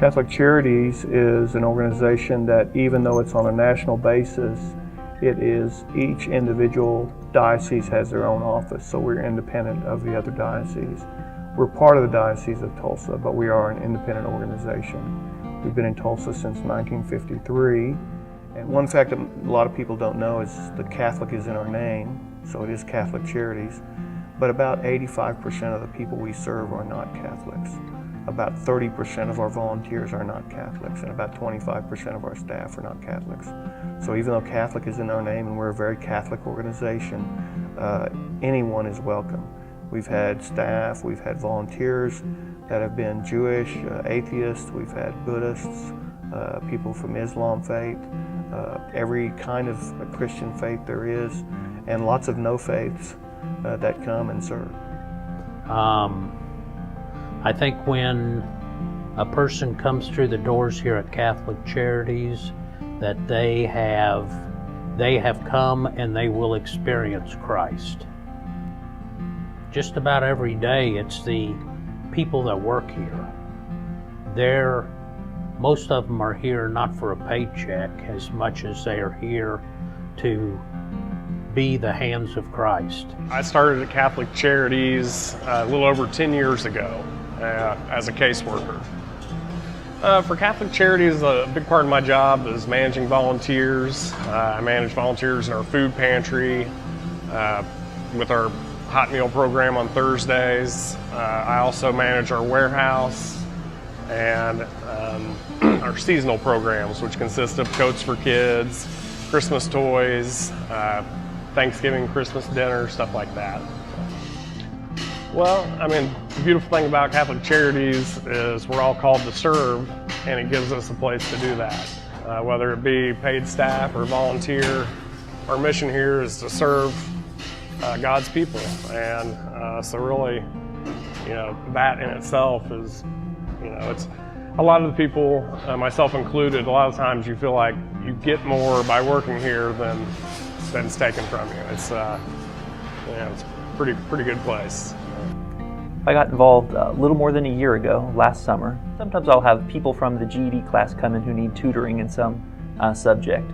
Catholic Charities is an organization that, even though it's on a national basis, each individual diocese has their own office, so we're independent of the other dioceses. We're part of the Diocese of Tulsa, but we are an independent organization. We've been in Tulsa since 1953, and one fact that a lot of people don't know is the Catholic is in our name, so it is Catholic Charities, but about 85% of the people we serve are not Catholics. About 30% of our volunteers are not Catholics, and about 25% of our staff are not Catholics. So even though Catholic is in our name and we're a very Catholic organization, anyone is welcome. We've had staff, we've had volunteers that have been Jewish, atheists, we've had Buddhists, people from Islam faith, every kind of Christian faith there is, and lots of no faiths that come and serve. I think when a person comes through the doors here at Catholic Charities, that they have come and they will experience Christ. Just about every day, it's the people that work here. Most of them are here not for a paycheck as much as they are here to be the hands of Christ. I started at Catholic Charities a little over 10 years ago as a caseworker. For Catholic Charities, a big part of my job is managing volunteers. I manage volunteers in our food pantry, with our hot meal program on Thursdays. I also manage our warehouse and our seasonal programs, which consist of coats for kids, Christmas toys, Thanksgiving, Christmas dinner, stuff like that. Well, I mean, the beautiful thing about Catholic Charities is we're all called to serve, and it gives us a place to do that. Whether it be paid staff or volunteer, our mission here is to serve God's people. And so really, that in itself is, it's a lot of the people, myself included, a lot of times you feel like you get more by working here than it's taken from you. It's, it's a pretty good place. I got involved a little more than a year ago, last summer. Sometimes I'll have people from the GED class come in who need tutoring in some subject,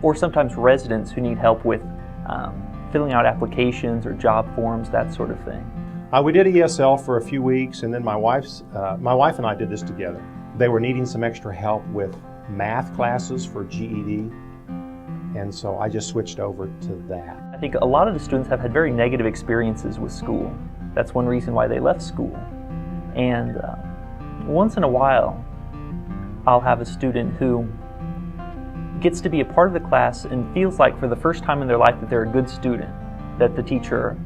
or sometimes residents who need help with filling out applications or job forms, that sort of thing. We did ESL for a few weeks, and then my wife and I did this together. They were needing some extra help with math classes for GED, and so I just switched over to that. I think a lot of the students have had very negative experiences with school. That's one reason why they left school. And once in a while, I'll have a student who gets to be a part of the class and feels like for the first time in their life that they're a good student, that the teacher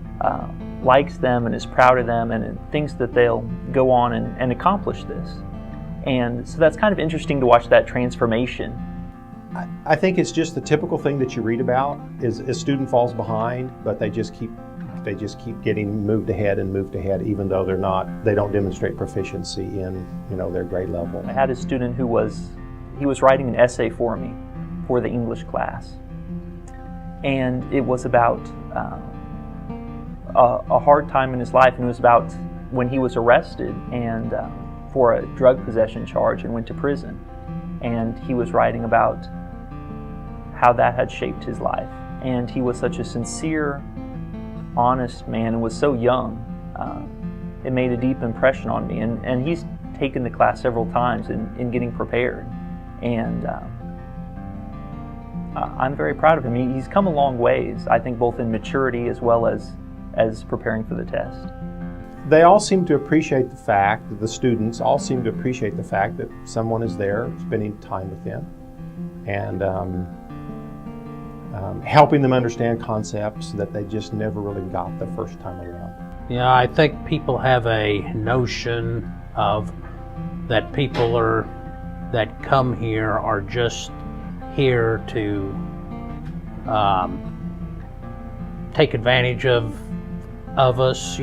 likes them and is proud of them and thinks that they'll go on and accomplish this. And so that's kind of interesting to watch that transformation. I think it's just the typical thing that you read about is a student falls behind, but they just keep getting moved ahead, even though they don't demonstrate proficiency in their grade level. I had a student who was writing an essay for me for the English class, and it was about a hard time in his life, and it was about when he was arrested and for a drug possession charge and went to prison, and he was writing about how that had shaped his life. And he was such a sincere, honest man and was so young. It made a deep impression on me, and he's taken the class several times in getting prepared, and I'm very proud of him. He's come a long ways, I think, both in maturity as well as preparing for the test. They all seem to appreciate the fact, the students all seem to appreciate the fact that someone is there spending time with them and helping them understand concepts that they just never really got the first time around. Yeah, I think people have a notion of that people that come here are just here to take advantage of us,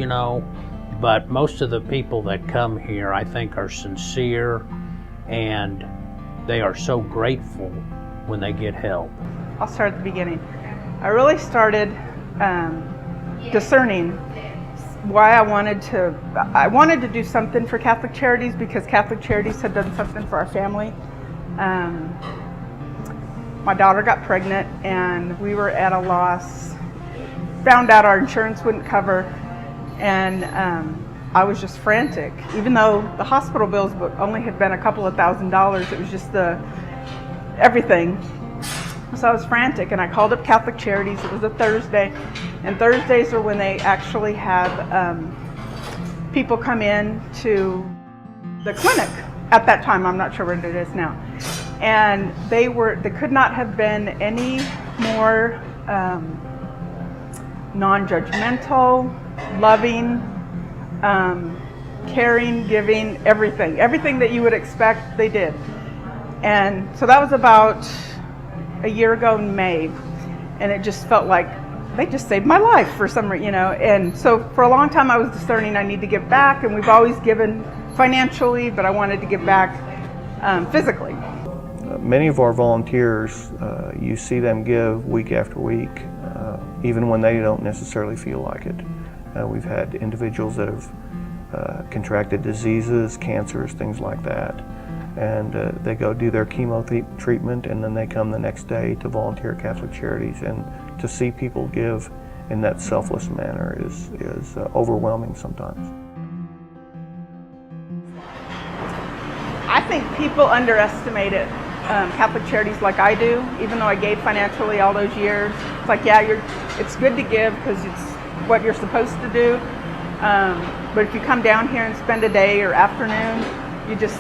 but most of the people that come here, I think, are sincere, and they are so grateful when they get help. I'll start at the beginning. I really started discerning why I wanted to do something for Catholic Charities, because Catholic Charities had done something for our family. My daughter got pregnant and we were at a loss, found out our insurance wouldn't cover, and I was just frantic. Even though the hospital bills only had been a couple of $1,000s, it was just everything. So I was frantic, and I called up Catholic Charities. It was a Thursday, and Thursdays are when they actually have people come in to the clinic. At that time, I'm not sure what it is now. And they could not have been any more non-judgmental, loving, caring, giving, everything that you would expect, they did. And so that was about a year ago in May, and it just felt like they just saved my life for some reason, And so for a long time I was discerning I need to give back, and we've always given financially, but I wanted to give back physically. Many of our volunteers, you see them give week after week, even when they don't necessarily feel like it. We've had individuals that have contracted diseases, cancers, things like that, and they go do their chemo treatment, and then they come the next day to volunteer at Catholic Charities. And to see people give in that selfless manner is overwhelming sometimes. I think people underestimate it. Catholic Charities like I do, even though I gave financially all those years. It's like, yeah, it's good to give because it's what you're supposed to do. But if you come down here and spend a day or afternoon, you just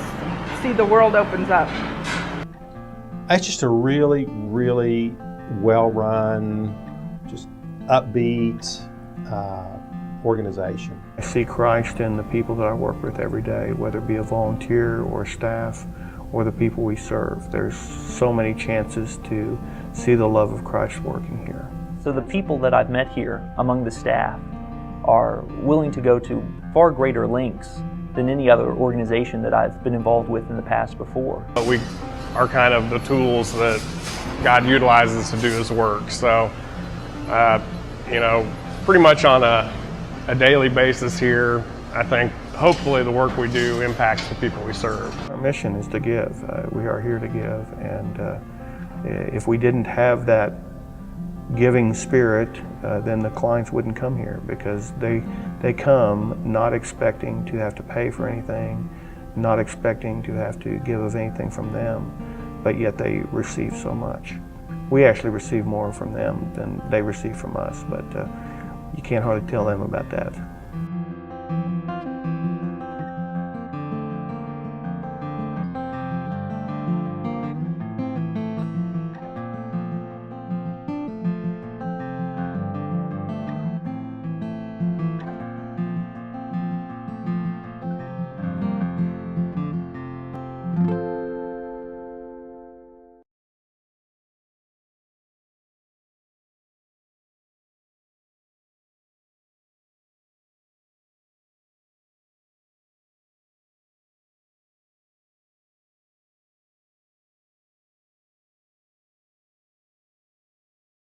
see the world opens up. It's just a really, really well-run, just upbeat organization. I see Christ in the people that I work with every day, whether it be a volunteer or staff or the people we serve. There's so many chances to see the love of Christ working here. So the people that I've met here among the staff are willing to go to far greater lengths than any other organization that I've been involved with in the past before. We are kind of the tools that God utilizes to do His work. So, pretty much on a daily basis here, I think hopefully the work we do impacts the people we serve. Our mission is to give. We are here to give, and if we didn't have that giving spirit, then the clients wouldn't come here, because they come not expecting to have to pay for anything, not expecting to have to give of anything from them, but yet they receive so much. We actually receive more from them than they receive from us, but you can't hardly tell them about that.